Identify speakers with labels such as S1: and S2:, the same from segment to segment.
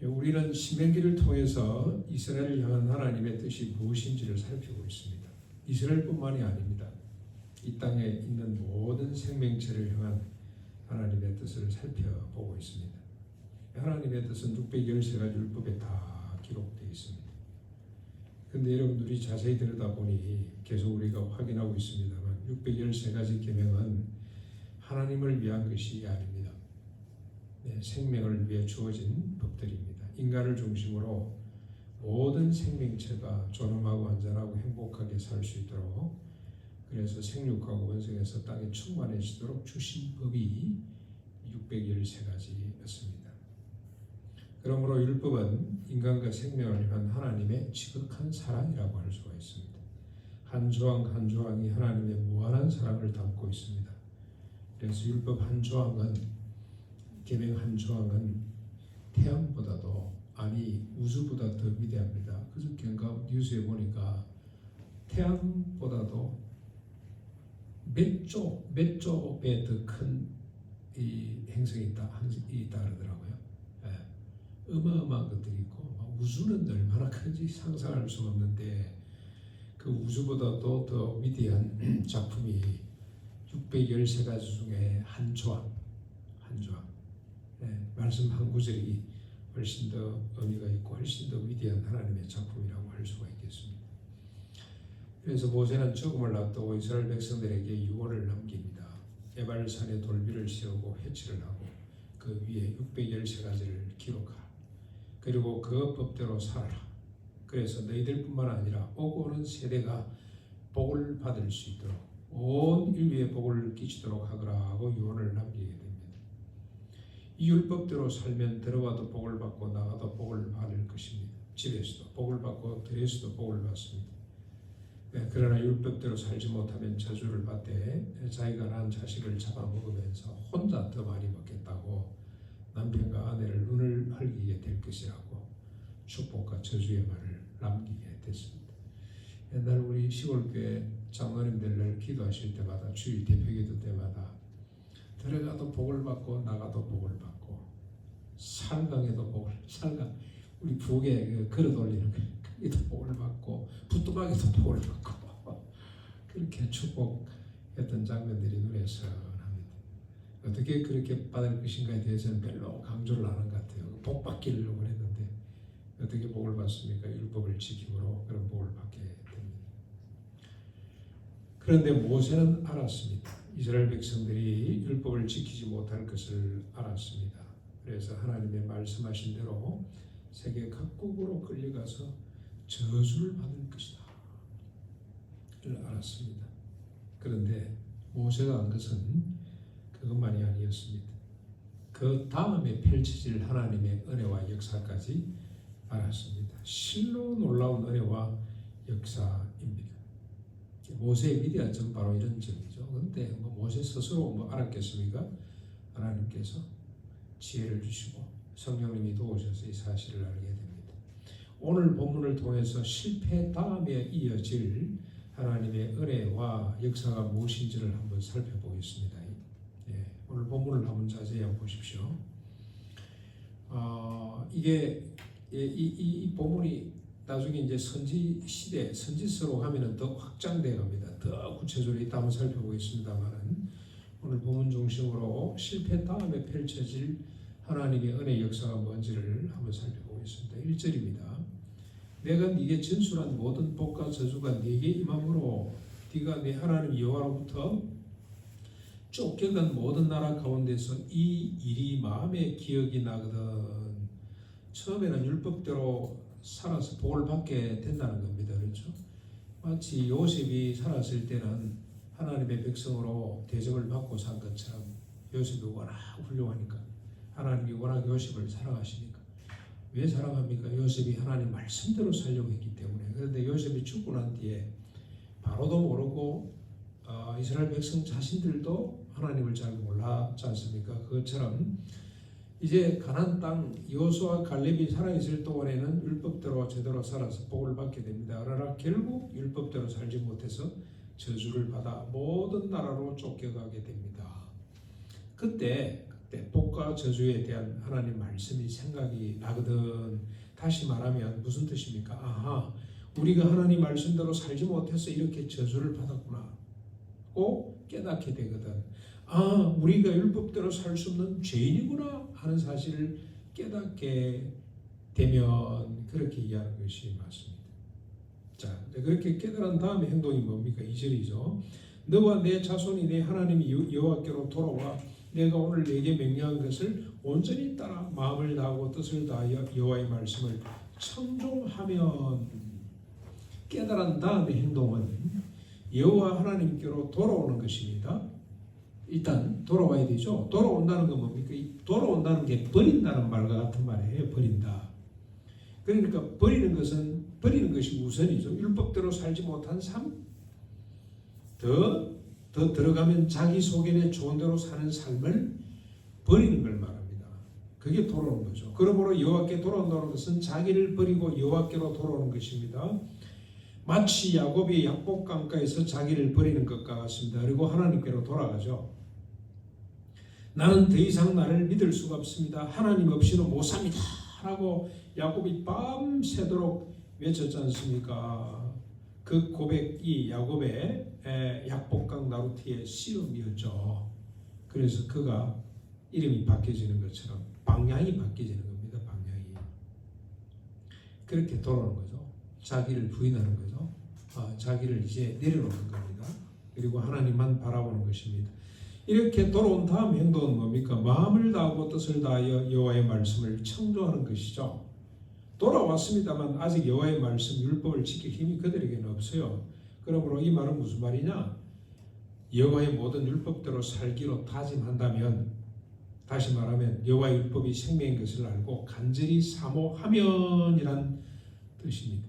S1: 우리는 신명기를 통해서 이스라엘을 향한 하나님의 뜻이 무엇인지를 살피고 있습니다. 이스라엘뿐만이 아닙니다. 이 땅에 있는 모든 생명체를 향한 하나님의 뜻을 살펴보고 있습니다. 하나님의 뜻은 613가지 율법에 다 기록되어 있습니다. 그런데 여러분들이 자세히 들여다보니 계속 우리가 확인하고 있습니다만 613가지 계명은 하나님을 위한 것이 아닙니다. 생명을 위해 주어진 법들입니다. 인간을 중심으로 모든 생명체가 존엄하고 안전하고 행복하게 살 수 있도록, 그래서 생육하고 번성해서 땅에 충만해지도록 주신 법이 613가지였습니다. 그러므로 율법은 인간과 생명을 위한 하나님의 지극한 사랑이라고 할 수가 있습니다. 한 조항 한 조항이 하나님의 무한한 사랑을 담고 있습니다. 그래서 율법 한 조항은, 계명 한 조항은 태양보다도, 아니 우주보다 더 위대합니다. 그저께인가 뉴스에 보니까 태양보다도 몇 조 배 더 큰 이 행성이 있다 그러더라고요. 어마어마한 것들이 있고, 우주는 얼마나 큰지 상상할 수 없는데 그 우주보다도 더 위대한 작품이 613가지 중에 한 조항, 말씀 한 구절이 훨씬 더 의미가 있고 훨씬 더 위대한 하나님의 작품이라고 할 수가 있겠습니다. 그래서 모세는 죽음을 앞두고 이스라엘 백성들에게 유언을 남깁니다. 에발산에 돌비를 세우고 회치를 하고 그 위에 613가지를 기록하라. 그리고 그 법대로 살아라. 그래서 너희들뿐만 아니라 오고 오는 세대가 복을 받을 수 있도록 온 인류에 복을 끼치도록 하거라 하고 유언을 남기게 됩니다. 이 율법대로 살면 들어와도 복을 받고 나가도 복을 받을 것입니다. 집에서도 복을 받고 들에서도 복을 받습니다. 그러나 율법대로 살지 못하면 저주를 받되 자기가 낳은 자식을 잡아먹으면서 혼자 더 많이 먹겠다고 남편과 아내를 눈을 흘기게 될 것이라고 축복과 저주의 말을 남기게 됐습니다. 옛날 우리 시골교회 장로님들 기도하실 때마다, 주일 대표기도 때마다 들어가도 복을 받고 나가도 복을 받고 살강에도 복을, 살강 우리 북에 걸어 돌리는 거기도 복을 받고 부뚜막에도 복을 받고 그렇게 축복했던 장면들이 눈에 선합니다. 어떻게 그렇게 받을 것인가에 대해서는 별로 강조를 안 한 것 같아요. 복 받기를 했는데 어떻게 복을 받습니까? 율법을 지킴으로 그런 복을 받게 됩니다. 그런데 모세는 알았습니다. 이스라엘 백성들이 율법을 지키지 못할 것을 알았습니다. 그래서 하나님의 말씀하신 대로 세계 각국으로 끌려가서 저주를 받을 것이다 를 알았습니다. 그런데 모세가 한 것은 그것만이 아니었습니다. 그 다음에 펼쳐질 하나님의 은혜와 역사까지 알았습니다. 실로 놀라운 은혜와 역사입니다. 모세의 위대한 점 바로 이런 점이죠. 그런데 모세 스스로 알았겠습니까? 하나님께서 지혜를 주시고 성령님이 도우셔서 이 사실을 알게 됩니다. 오늘 본문을 통해서 실패 다음에 이어질 하나님의 은혜와 역사가 무엇인지를 한번 살펴보겠습니다. 오늘 본문을 한번 자세히 한번 보십시오. 이 본문이 나중에 이제 선지 시대, 선지서로 가면은 더 확장돼 갑니다. 더 구체적으로 이따 한번 살펴보겠습니다만은 오늘 본문 중심으로 실패 다음에 펼쳐질 하나님의 은혜 역사가 뭔지를 한번 살펴보겠습니다. 1절입니다. 내가 네게 진술한 모든 복과 저주가 네게 임함으로 네가 네 하나님 여호와로부터 쫓겨간 모든 나라 가운데서 이 일이 마음에 기억이 나거든. 처음에는 율법대로 살아서 복을 받게 된다는 겁니다. 그렇죠? 마치 요셉이 살았을 때는 하나님의 백성으로 대접을 받고 산 것처럼 요셉이 워낙 훌륭하니까 하나님이 워낙 요셉을 사랑하시니까. 왜 사랑합니까? 요셉이 하나님 말씀대로 살려고 했기 때문에. 그런데 요셉이 죽고 난 뒤에 바로도 모르고 이스라엘 백성 자신들도 하나님을 잘 몰랐지 않습니까? 그것처럼 이제 가나안 땅 여호수아 갈렙이 살아있을 동안에는 율법대로 제대로 살아서 복을 받게 됩니다. 그러나 결국 율법대로 살지 못해서 저주를 받아 모든 나라로 쫓겨가게 됩니다. 그때 때 복과 저주에 대한 하나님 말씀이 생각이 나거든. 다시 말하면 무슨 뜻입니까? 아하, 우리가 하나님 말씀대로 살지 못해서 이렇게 저주를 받았구나 꼭 깨닫게 되거든. 아, 우리가 율법대로 살 수 없는 죄인이구나 하는 사실을 깨닫게 되면 그렇게 이해하는 것이 맞습니다. 자, 그렇게 깨달은 다음에 행동이 뭡니까? 2절이죠. 너와 내 자손이 내 하나님 여호와께로 돌아와 내가 오늘 네게 명령한 것을 온전히 따라 마음을 다하고 뜻을 다하여 여호와의 말씀을 청종하면, 깨달은 다음에 행동은 여호와 하나님께로 돌아오는 것입니다. 일단 돌아와야 되죠. 돌아온다는 건 뭡니까? 돌아온다는 게 버린다는 말과 같은 말이에요. 버린다. 그러니까 버리는 것이 우선이죠. 율법대로 살지 못한 삶, 더 들어가면 자기 속에 좋은 대로 사는 삶을 버리는 걸 말합니다. 그게 돌아오는 거죠. 그러므로 여호와께 돌아온다는 것은 자기를 버리고 여호와께로 돌아오는 것입니다. 마치 야곱이 약복강가에서 자기를 버리는 것과 같습니다. 그리고 하나님께로 돌아가죠. 나는 더 이상 나를 믿을 수가 없습니다. 하나님 없이는 못 삽니다. 라고 야곱이 밤새도록 외쳤지 않습니까? 그 고백이 야곱의 약복강 나루티의 씨름이었죠. 그래서 그가 이름이 바뀌어지는 것처럼 방향이 바뀌어지는 겁니다. 방향이. 그렇게 돌아오는 거죠. 자기를 부인하는 거죠. 자기를 이제 내려놓는 겁니다. 그리고 하나님만 바라보는 것입니다. 이렇게 돌아온 다음 행동은 뭡니까? 마음을 다하고 뜻을 다하여 여호와의 말씀을 청종하는 것이죠. 돌아왔습니다만 아직 여호와의 말씀, 율법을 지킬 힘이 그들에게는 없어요. 그러므로 이 말은 무슨 말이냐? 여호와의 모든 율법대로 살기로 다짐한다면, 다시 말하면 여호와의 율법이 생명인 것을 알고 간절히 사모하면이란 뜻입니다.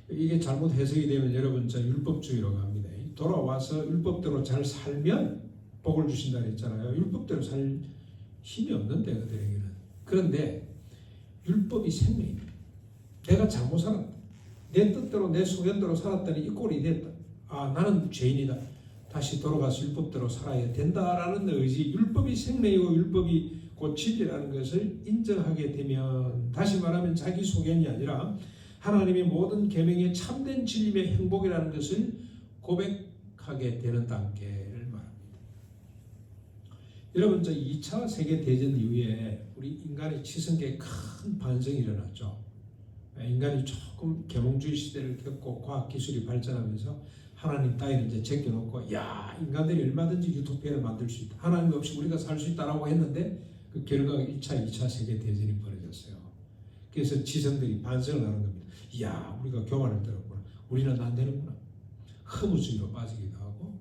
S1: 이게 잘못 해석이 되면 여러분 율법주의로 갑니다. 돌아와서 율법대로 잘 살면 복을 주신다 그랬잖아요. 율법대로 살 힘이 없는데 그들에게는. 그런데 율법이 생명입니다. 내가 잘못 살았다. 내 뜻대로 내 소견대로 살았더니 이 꼴이 됐다. 나는 죄인이다. 다시 돌아가서 율법대로 살아야 된다라는 의지, 율법이 생명이고 율법이 곧 진리라는 것을 인정하게 되면, 다시 말하면 자기 소견이 아니라 하나님의 모든 계명의 참된 진리의 행복이라는 것을 고백하게 되는 단계를 말합니다. 여러분, 2차 세계대전 이후에 우리 인간의 치성계에 큰 반성이 일어났죠. 인간이 조금 계몽주의 시대를 겪고 과학기술이 발전하면서 하나님 따위를 이제 제껴놓고, 인간들이 얼마든지 유토피아를 만들 수 있다. 하나님 없이 우리가 살 수 있다라고 했는데 그 결과가 1차, 2차 세계대전이 벌어졌어요. 그래서 지성들이 반성을 하는 겁니다. 우리가 교만을 들었구나. 우리는 안 되는구나. 허무주의로 빠지기도 하고.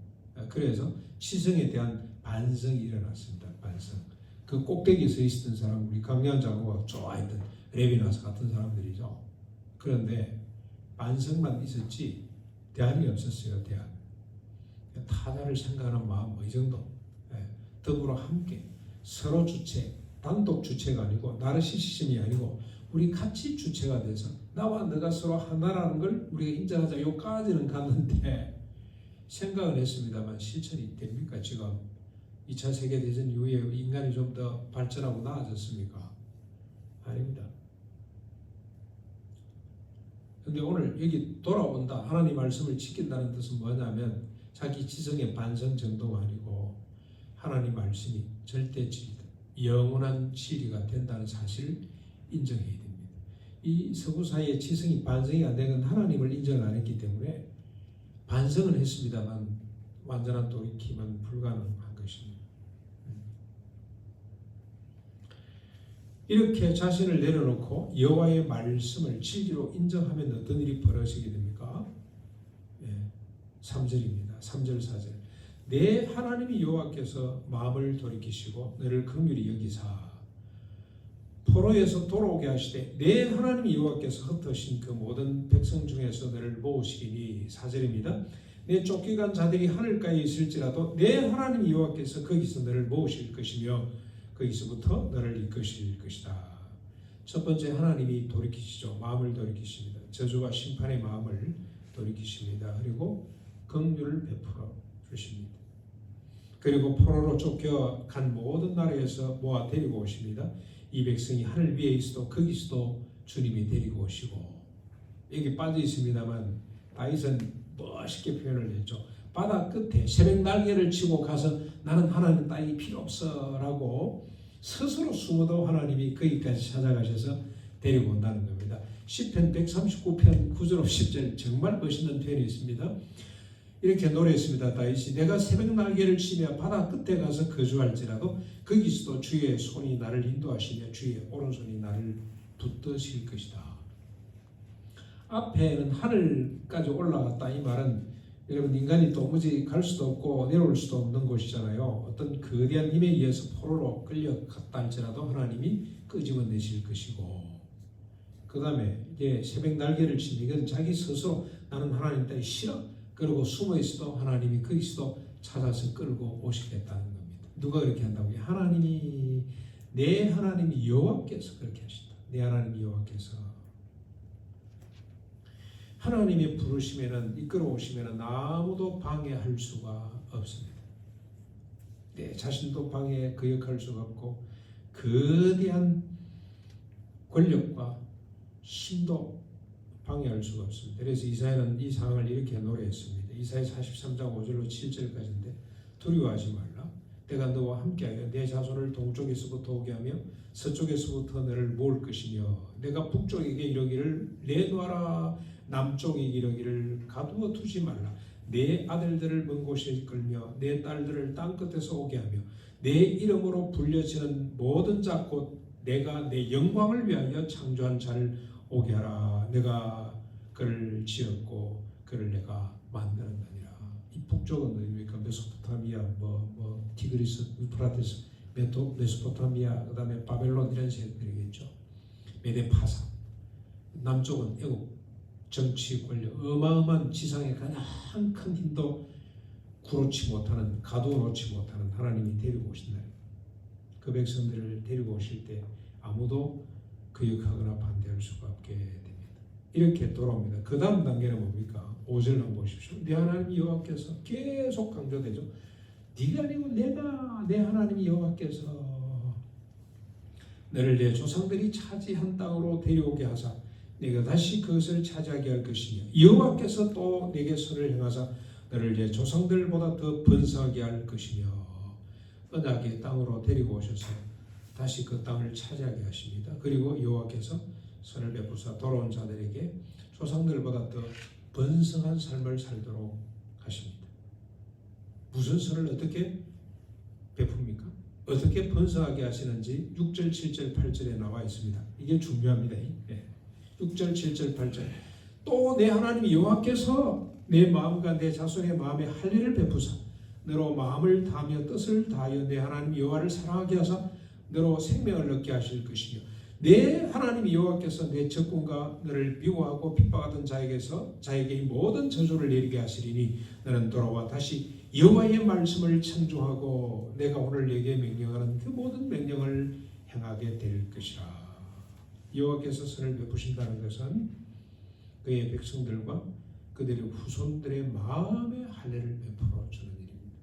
S1: 그래서 지성에 대한 반성이 일어났습니다. 반성. 그 꼭대기에 서 있었던 사람, 우리 강연 장로가 좋아했던 레비나스 같은 사람들이죠. 그런데 반성만 있었지 대안이 없었어요. 대안. 타자를 생각하는 마음 이 정도. 더불어 함께 서로 주체, 단독 주체가 아니고 나르시시즘이 아니고 우리 같이 주체가 돼서 나와 너가 서로 하나라는 걸 우리가 인정하자. 여기까지는 갔는데 생각은 했습니다만 실천이 됩니까? 지금 2차 세계대전 이후에 인간이 좀 더 발전하고 나아졌습니까? 아닙니다. 근데 오늘 여기 돌아온다, 하나님 말씀을 지킨다는 뜻은 뭐냐면 자기 지성의 반성 정도가 아니고 하나님 말씀이 절대 진리다, 영원한 진리가 된다는 사실을 인정해야 됩니다. 이 서구사회의 지성이 반성이 안 되는 하나님을 인정을 안 했기 때문에 반성은 했습니다만 완전한 돌이킴은 불가능한 것입니다. 이렇게 자신을 내려놓고 여호와의 말씀을 진리로 인정하면 어떤 일이 벌어지게 됩니까? 3절입니다. 3절 4절. 내 하나님이 여호와께서 마음을 돌이키시고 너를 긍휼히 여기사 포로에서 돌아오게 하시되 내 하나님 여호와께서 흩으신 그 모든 백성 중에서 너를 모으시리니. 4절입니다. 내 쫓겨간 자들이 하늘가에 있을지라도 내 하나님 여호와께서 거기서 너를 모으실 것이며 거기서부터 너를 이끄실 것이다. 첫 번째, 하나님이 돌이키시죠. 마음을 돌이키십니다. 저주와 심판의 마음을 돌이키십니다. 그리고 긍휼을 베풀어 주십니다. 그리고 포로로 쫓겨간 모든 나라에서 모아 데리고 오십니다. 이 백성이 하늘 위에 있어도 거기서도 주님이 데리고 오시고, 여기 빠져 있습니다만 다윗은 멋있게 표현을 했죠. 바다 끝에 새벽 날개를 치고 가서 나는 하나님 따위 필요 없어라고 스스로 숨어도 하나님이 거기까지 찾아가셔서 데리고 온다는 겁니다. 시편 139편 9절 10절 정말 멋있는 표현이 있습니다. 이렇게 노래했습니다. 다윗이 내가 새벽 날개를 치며 바다 끝에 가서 거주할지라도 거기서도 주의 손이 나를 인도하시며 주의 오른손이 나를 붙드실 것이다. 앞에는 하늘까지 올라갔다 이 말은 여러분 인간이 도무지 갈 수도 없고 내려올 수도 없는 곳이잖아요. 어떤 거대한 힘에 의해서 포로로 끌려갔다 할지라도 하나님이 끄집어내실 것이고, 그 다음에 이제 새벽 날개를 치면 이건 자기 스스로 나는 하나님 따위 싫어 그러고 숨어 있어도 하나님이 거기서도 찾아서 끌고 오시겠다는 겁니다. 누가 그렇게 한다고요? 하나님이, 내 하나님이 여호와께서 그렇게 하신다. 내 하나님이 여호와께서. 하나님이 부르시면은 이끌어 오시면은 아무도 방해할 수가 없습니다. 내 자신도 방해 거역할 수가 없고 거대한 권력과 힘도 방해할 수가 없습니다. 그래서 이사야는 이 상황을 이렇게 노래했습니다. 이사야 43장 5절로 7절까지인데 두려워하지 말라. 내가 너와 함께하여 내 자손을 동쪽에서부터 오게 하며 서쪽에서부터 너를 모을 것이며 내가 북쪽에게 이르기를 내놓아라 남쪽에 이르기를 가두어 두지 말라. 내 아들들을 먼 곳에 이끌며 내 딸들을 땅 끝에서 오게 하며 내 이름으로 불려지는 모든 자 곧 내가 내 영광을 위하여 창조한 자를 오게 하라. 내가 그를 지었고 그를 내가 만들었느니라. 이 북쪽은 어디입니까? 메소포타미아, 티그리스, 유프라테스, 메소포타미아, 그 다음에 바벨론 이런 세력들이겠죠. 메데파사. 남쪽은 애국 정치 권력, 어마어마한 지상의 가장 큰 힘도 구놓지 못하는, 가두어 놓지 못하는 하나님이 데리고 오신다. 그 백성들을 데리고 오실 때 아무도 거역하거나 반대할 수가 없게 됩니다. 이렇게 돌아옵니다. 그 다음 단계는 뭡니까? 5절 한번 보십시오. 내 하나님 여호와께서 계속 강조되죠. 네가 아니고 내가, 내 하나님 여호와께서 너를 내 조상들이 차지한 땅으로 데려오게 하사 내가 다시 그것을 차지하게 할 것이며 여호와께서 또 내게 손을 행하사 너를 내 조상들보다 더 번성하게 할 것이며 언약의 땅으로 데리고 오셔서 다시 그 땅을 차지하게 하십니다. 그리고 여호와께서 선을 베푸사 돌아온 자들에게 조상들보다 더 번성한 삶을 살도록 하십니다. 무슨 선을 어떻게 베풉니까? 어떻게 번성하게 하시는지 6절, 7절, 8절에 나와 있습니다. 이게 중요합니다. 6절, 7절, 8절. 또 내 하나님 여호와께서 내 마음과 내 자손의 마음에 할례를 베푸사 너로 마음을 다하며 뜻을 다하여 내 하나님 여호와를 사랑하게 하사 너로 생명을 얻게 하실 것이며 내 하나님 여호와께서 내 적군과 너를 미워하고 핍박하던 자에게 이 모든 저주를 내리게 하시리니 너는 돌아와 다시 여호와의 말씀을 청종하고 내가 오늘 내게 명령하는 그 모든 명령을 행하게 될 것이라. 여호와께서 선을 베푸신다는 것은 그의 백성들과 그들의 후손들의 마음의 할례를 베풀어 주는 일입니다.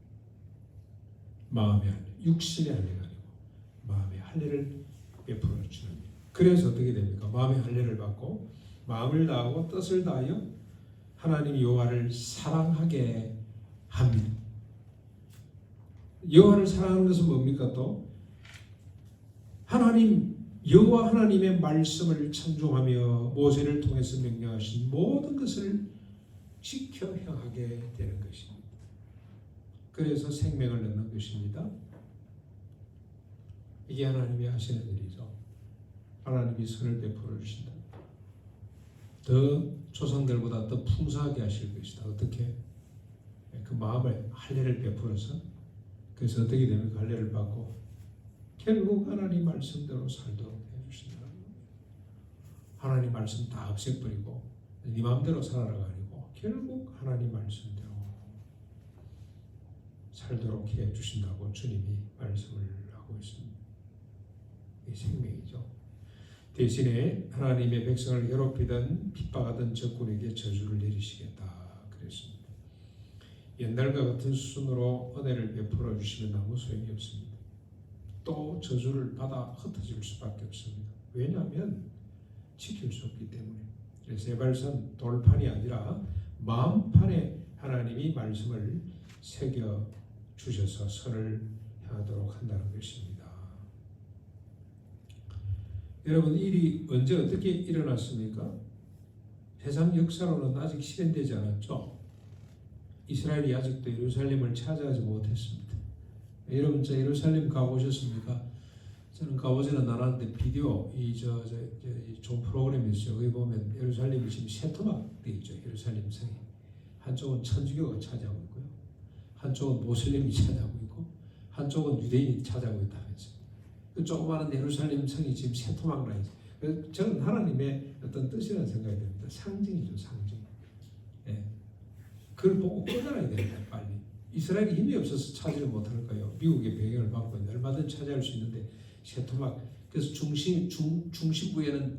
S1: 마음의 할례, 육신의 할례가 아니고 마음의 할례를 베풀어 주는 일. 그래서 어떻게 됩니까? 마음의 할례를 받고 마음을 다하고 뜻을 다하여 하나님 여호와를 사랑하게 합니다. 여호와를 사랑하는 것은 뭡니까? 또 하나님 여호와 하나님의 말씀을 찬송하며 모세를 통해서 명령하신 모든 것을 지켜 행하게 되는 것입니다. 그래서 생명을 얻는 것입니다. 이게 하나님이 하시는 일이죠. 하나님이 선을 베풀어 주신다. 더 조상들보다 더 풍성하게 하실 것이다. 어떻게? 그 마음을 할례를 베풀어서 그래서 어떻게 됩니까? 할례를 받고 결국 하나님 말씀대로 살도록 해주신다. 하나님 말씀 다 없애버리고 네 마음대로 살아라가 아니고 결국 하나님 말씀대로 살도록 해주신다고 주님이 말씀을 하고 있습니다. 이 생명이죠. 대신에 하나님의 백성을 괴롭히던 핍박하던 적군에게 저주를 내리시겠다 그랬습니다. 옛날과 같은 수준으로 은혜를 베풀어 주시면 아무 소용이 없습니다. 또 저주를 받아 흩어질 수밖에 없습니다. 왜냐하면 지킬 수 없기 때문에. 그래서 에발선 돌판이 아니라 마음판에 하나님이 말씀을 새겨 주셔서 선을 향하도록 한다는 것입니다. 여러분, 일이 언제 어떻게 일어났습니까? 세상 역사로는 아직 실현되지 않았죠. 이스라엘이 아직도 예루살렘을 차지하지 못했습니다. 여러분, 저 예루살렘 가보셨습니까? 저는 가보지는 않았는데 비디오 좋은 프로그램이었어요. 여기 보면 예루살렘이 지금 세 토막 되어 있죠. 예루살렘 성이 한쪽은 천주교가 차지하고 있고요, 한쪽은 모슬렘이 차지하고 있고, 한쪽은 유대인이 차지하고 있다면서. 그 조그마한 예루살렘 성이 지금 세 토막 나 있어요. 그래서 저는 하나님의 어떤 뜻이라는 생각이 듭니다. 상징이죠, 상징. 예. 그걸 보고 꺼내야 됩니다, 빨리. 이스라엘이 힘이 없어서 차지를 못할 거예요. 미국의 배경을 받고 있는데 얼마든지 차지할 수 있는데 세 토막. 그래서 중심부에는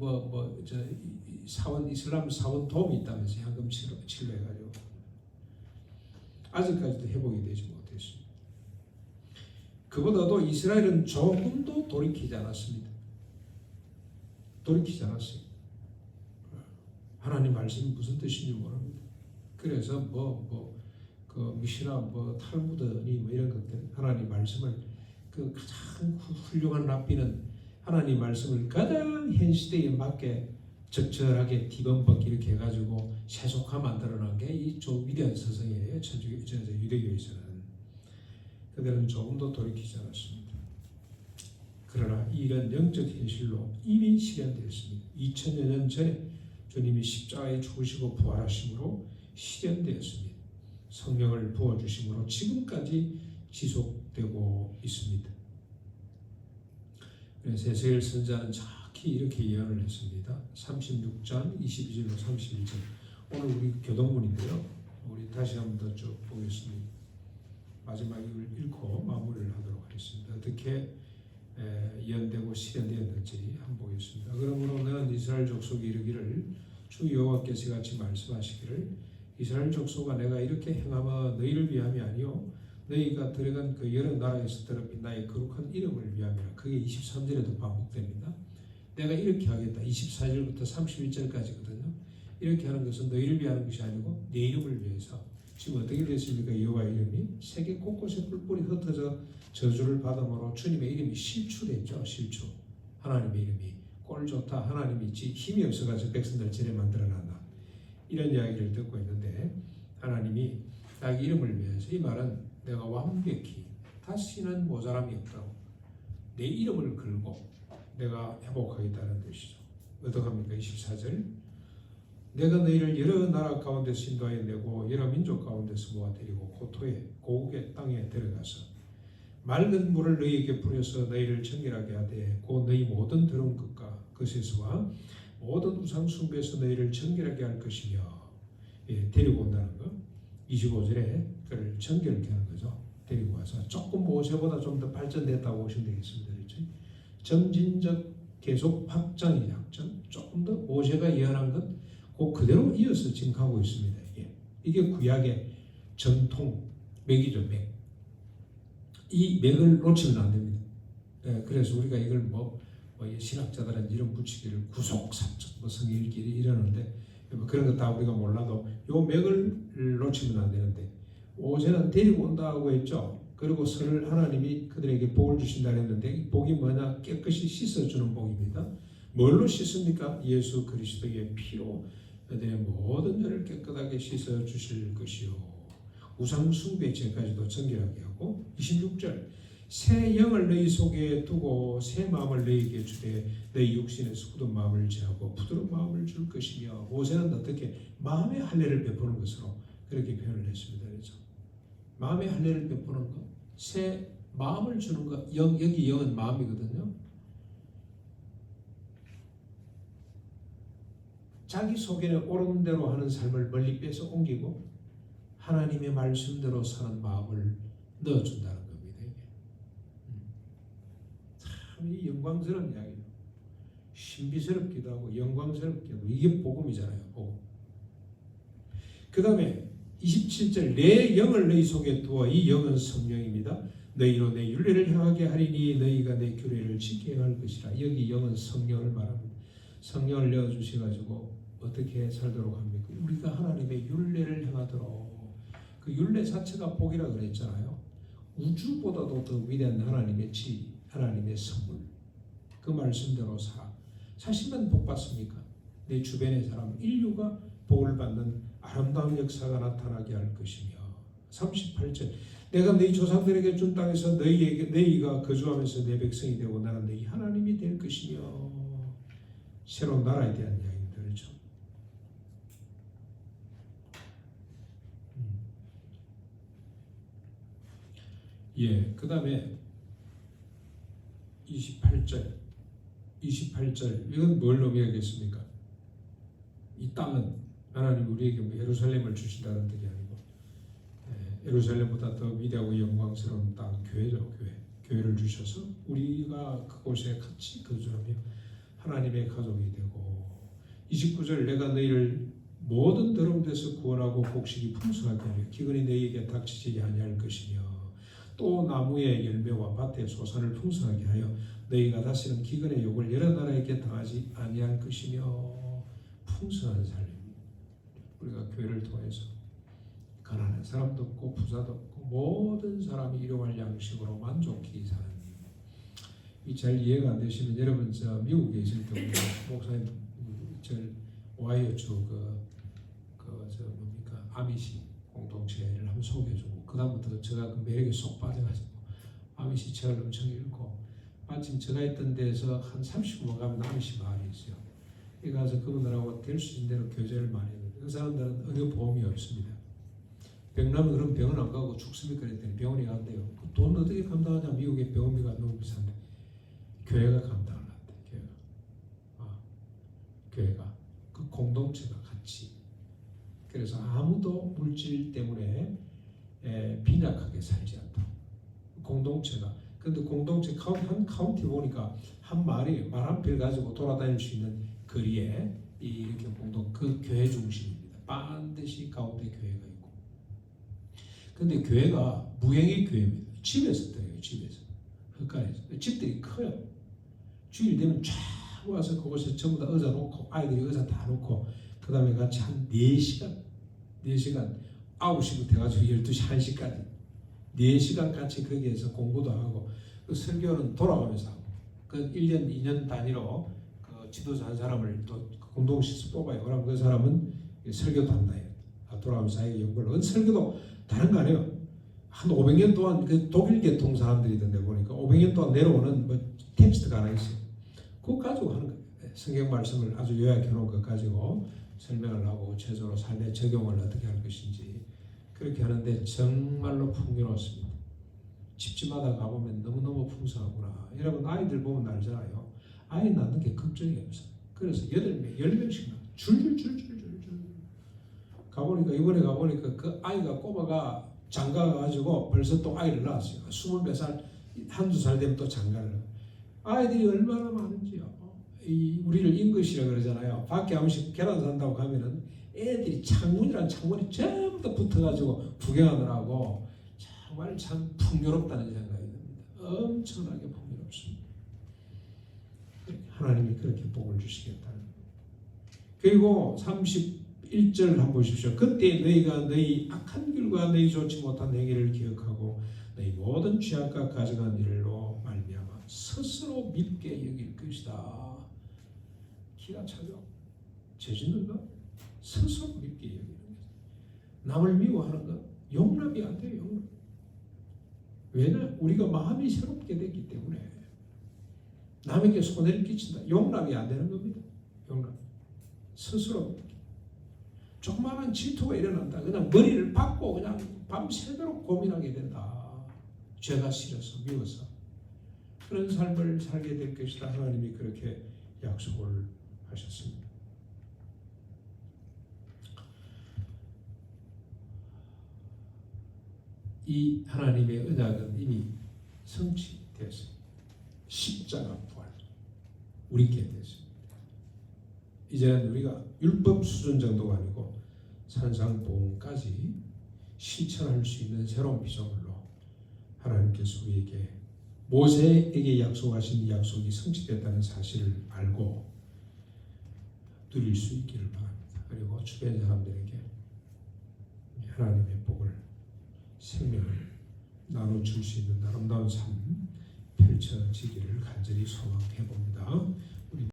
S1: 이슬람 사원 도움이 있다면서 현금 치료해가지고 아직까지도 회복이 되지 못했습니다. 그보다도 이스라엘은 조금도 돌이키지 않았습니다. 돌이키지 않았어요. 하나님 말씀이 무슨 뜻인지 모릅니다. 그래서 미시나 탈무드니 이런 것들, 하나님 말씀을 그 가장 훌륭한 랍비는 하나님 말씀을 가장 현 시대에 맞게 적절하게 뒤범벅 이렇게 해가지고 세속화 만들어낸 게 이 위대한 서성이에요. 유대교에서는. 그들은 조금도 돌이키지 않았습니다. 그러나 이런 영적 현실로 이미 실현되었습니다. 2000여 년 전에 주님이 십자가에 죽으시고 부활하심으로 실현되었습니다. 성령을 부어주심으로 지금까지 지속되고 있습니다. 그래서 에스겔 선지자는 정확히 이렇게 예언을 했습니다. 36장 22절로 31절. 오늘 우리 교동문인데요. 우리 다시 한번 더 쭉 보겠습니다. 마지막 이걸 읽고 마무리를 하도록 하겠습니다. 어떻게 예언되고 실현되었는지 한번 보겠습니다. 그러므로 너는 이스라엘 족속이 이르기를 주 여호와께서 같이 말씀하시기를 이스라엘 족속아 내가 이렇게 행하며 너희를 위함이 아니요 너희가 들어간 그 여러 나라에서 더럽힌 나의 거룩한 이름을 위함이라. 그게 23절에도 반복됩니다. 내가 이렇게 하겠다. 24절부터 31절까지거든요. 이렇게 하는 것은 너희를 위하는 것이 아니고 내 이름을 위해서. 지금 어떻게 됐습니까? 여호와 이름이 세계 곳곳에 뿔뿔이 흩어져 저주를 받음으로 주님의 이름이 실추됐죠. 실추. 하나님의 이름이 꼴 좋다. 하나님이 힘이 없어가지고 백성들 저래 만들어놨나. 이런 이야기를 듣고 있는데 하나님이 자기 이름을 위해서, 이 말은 내가 완벽히 다시는 모자람이 없다고 내 이름을 걸고 내가 회복하겠다는 뜻이죠. 어떡합니까? 24절 내가 너희를 여러 나라 가운데서 인도하여 내고 여러 민족 가운데서 모아들이고 고국의 땅에 들어가서 맑은 물을 너희에게 뿌려서 너희를 정결하게 하되 곧 너희 모든 더러운 것과 것에서와 모든 우상 숭배에서 너희를 정결하게 할 것이며, 데리고 온다는 거. 25절에 그를 정결케 하는 거죠. 데리고 와서 조금 모세보다 좀 더 발전됐다고 보시면 되겠습니다. 그렇죠? 점진적 계속 확장이 약점. 조금 더 모세가 예언한 것 그대로 이어서 지금 가고 있습니다. 이게 구약의 정통 맥이죠. 맥. 이 맥을 놓치면 안 됩니다. 그래서 우리가 이걸 신학자들은 이름 붙이기를 구속사적 성일끼리 이러는데 그런 거 다 우리가 몰라도 요 맥을 놓치면 안 되는데, 모세는 데리고 온다고 했죠. 그리고 선을 하나님이 그들에게 복을 주신다 했는데 이 복이 뭐냐? 깨끗이 씻어주는 복입니다. 뭘로 씻습니까? 예수 그리스도의 피로 그들의 모든 죄를 깨끗하게 씻어주실 것이요 우상 숭배 죄까지도 정결하게 하고, 26절 새 영을 너희 속에 두고 새 마음을 너희에게 주되 너희 육신에서 굳은 마음을 제하고 부드러운 마음을 줄 것이며. 모세는 어떻게 마음의 할례를 베푸는 것으로 그렇게 표현을 했습니다. 그렇죠? 마음의 할례를 베푸는 것, 새 마음을 주는 것. 여기 영은 마음이거든요. 자기 속에는 옳은 대로 하는 삶을 멀리 빼서 옮기고 하나님의 말씀대로 사는 마음을 넣어준다는 겁니다. 참 이 영광스러운 이야기예요. 신비스럽기도 하고 영광스럽기도 하고, 이게 복음이잖아요. 복음. 그 다음에 27절 내 영을 너희 속에 두어 이 영은 성령입니다. 너희로 내 율례를 행하게 하리니 너희가 내 규례를 지켜야 할 것이라. 여기 영은 성령을 말합니다. 성령을 내어주셔가지고 어떻게 살도록 합니까? 우리가 하나님의 율례를 행하도록. 그 율례 자체가 복이라 그랬잖아요. 우주보다도 더 위대한 하나님의 지, 하나님의 선물. 그 말씀대로 사실만 복 받습니까? 내 주변의 사람, 인류가 복을 받는 아름다운 역사가 나타나게 할 것이며. 38절 내가 너희 조상들에게 준 땅에서 너희가 거주하면서 내 백성이 되고 나는 너희 하나님이 될 것이며. 새로운 나라에 대한 이야기입니다. 그렇죠? 예, 그 다음에 28절 이건 뭘 의미하겠습니까? 이 땅은 하나님 우리에게 예루살렘을 주신다는 뜻이 아니고 예루살렘보다 더 위대하고 영광스러운 땅 교회죠. 교회를 주셔서 우리가 그곳에 같이 거주하며 하나님의 가족이 되고. 29절 내가 너희를 모든 더러운 데서 구원하고 곡식이 풍성하게 하며 기근이 너희에게 닥치지 아니할 것이며 또 나무의 열매와 밭의 소산을 풍성하게 하여 너희가 다시는 기근의 욕을 여러 나라에게 당하지 아니할 것이며. 풍성한 삶. 우리가 교회를 통해서 가난한 사람도 없고 부자도 없고 모든 사람이 일용할 양식으로 만족히 사는. 이 잘 이해가 안 되시면 여러분 저 미국에 계실 때 우리 목사님 저 오하이오 주 아미시 공동체를 한번 소개해주고 그다음부터 제가 그 매력에 쏙 빠져가지고 아미시 책을 엄청 읽고 마침 제가 있던 데서 한 30분 가면 아미시 마을이 있어요. 여기 가서 그분들하고 될 수 있는 대로 교제를 많이 해요. 그 사람들은 의료보험이 없습니다. 병나면 그럼 병원 안 가고 죽습니까? 그랬더니 병원에 간대요. 돈 어떻게 감당하냐? 미국의 병원비가 너무 비싼데 교회가 감당을 한대. 교회가 그 공동체가 같이. 그래서 아무도 물질 때문에 빈약하게 살지 않도록 공동체가. 근데 공동체 한 카운티 보니까 한 마을이 말 한 필 가지고 돌아다닐 수 있는 거리에 이렇게 그 교회 중심입니다. 반드시 가운데 교회가 있고. 근데 교회가 무형의 교회입니다. 집에서 드려요. 집에서. 흙간에서. 집들이 커요. 주일 되면 쫙 와서 그곳에 전부 다 의자 놓고 아이들이 의자 다 놓고 그 다음에 같이 한 4시간 9시부터 해가지고 12시 1시까지 4시간 같이 거기에서 공부도 하고 그 설교는 돌아가면서 하고 그 1년 2년 단위로 그 지도자 한 사람을 또 공동실에서 뽑아요. 그럼 그 사람은 설교 담당이에요. 돌아가면서 자기 연구를. 설교도 다른 거 아니에요. 한 500년 동안 그 독일 계통 사람들이던데 보니까 500년 동안 내려오는 뭐 텍스트가 하나 있어요. 그거 가지고 하는 거예요. 성경 말씀을 아주 요약해 놓은 것 가지고 설명을 하고 구체적으로 삶에 적용을 어떻게 할 것인지 그렇게 하는데 정말로 풍요롭습니다. 집집마다 가보면 너무너무 풍성하구나. 여러분 아이들 보면 알잖아요. 아이 낳는 게 걱정이 없어요. 그래서 8명, 10명씩 줄줄줄줄줄 가보니까 이번에 가보니까 그 아이가 꼬마가 장가가가지고 벌써 또 아이를 낳았어요. 20몇 살, 한두 살 되면 또 장가를. 아이들이 얼마나 많은지요. 우리를 인것이라 그러잖아요. 밖에 한 번씩 계란 산다고 가면은 애들이 창문이란 창문이 전부 다 붙어가지고 구경하느라고 정말 참 풍요롭다는 생각이 듭니다. 엄청나게 풍요롭습니다. 하나님이 그렇게 복을 주시겠다는 거예요. 그리고 31절 한번 보십시오. 그때 너희가 너희 악한 길과 너희 좋지 못한 행위를 기억하고 너희 모든 죄악과 가증한 일로 말미암아 스스로 밉게 여길 것이다. 기가 차죠. 죄 짓는 거 스스로 밉게 여기는 거죠. 남을 미워하는 거 용납이 안 돼요. 용납. 왜냐? 우리가 마음이 새롭게 됐기 때문에 남에게 손해를 끼친다. 용납이 안 되는 겁니다. 용납. 스스로 조그마한 질투가 일어난다. 그냥 머리를 박고 그냥 밤새도록 고민하게 된다. 죄가 싫어서 미워서 그런 삶을 살게 될 것이다. 하나님이 그렇게 약속을 하셨습니다. 이 하나님의 언약은 이미 성취되었습니다. 십자가 부활 우리께 됐습니다. 이제는 우리가 율법 수준 정도가 아니고 산상보험까지 실천할 수 있는 새로운 피조물로 하나님께서 우리에게 모세에게 약속하신 이 약속이 성취됐다는 사실을 알고 누릴 수 있기를 바랍니다. 그리고 주변 사람들에게 하나님의 복을 생명을 나눠줄 수 있는 아름다운 삶